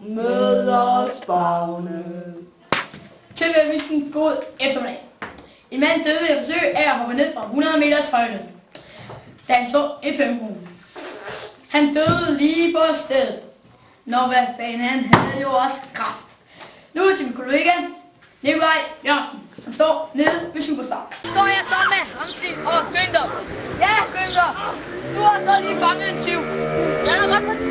Mødersbavne. TV-avisen god eftermiddag. En mand døde ved at forsøge af at hoppe ned fra 100 meters højde, da han tog en 5-krone. Han døde lige på stedet. Nå, hvad fanden, han havde jo også kraft. Nu til min kollega, Nikolaj Jørgensen, som står nede ved Superstar. Står jeg så med Hansi og Günther. Ja, Günther, du har så lige fanget en tyv. Jeg er ret på det.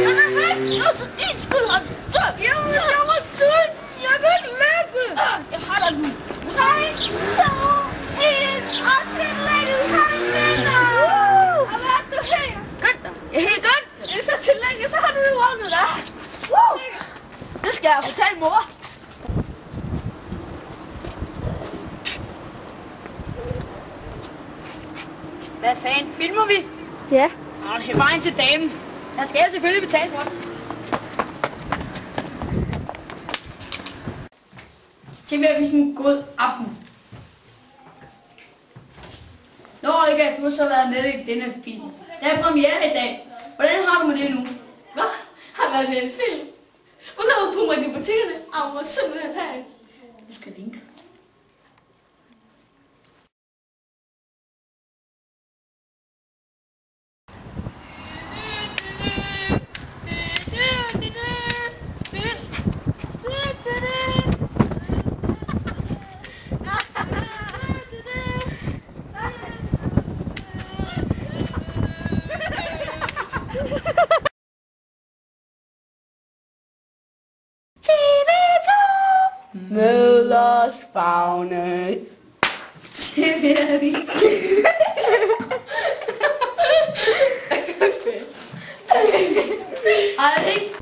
Den er væk! Nå, så din skyld har den død. Jamen, jeg var sulten. Jeg kan ikke løbe. Jeg holder den. 3, 2, 1, og tillægget han vinder. Og hvad er du her? Günther. Jeg er helt Günther. Det er så tillægget, så har du jo vundet dig. Det skal jeg fortælle mor. Hvad fanden, filmer vi? Ja. Det er vejen til damen. Der skal jeg selvfølgelig betale for det. TV-avisen god aften. Nå, Rikke, du har så været med i denne film. Der er premiere i dag. Hvordan har du med det nu? Hvad? Har været med en film? Hvor lavede på mig i butikkerne? Jeg må simpelthen have en. Du skal vinke. Mødersbavne. TV-avisen. Hej.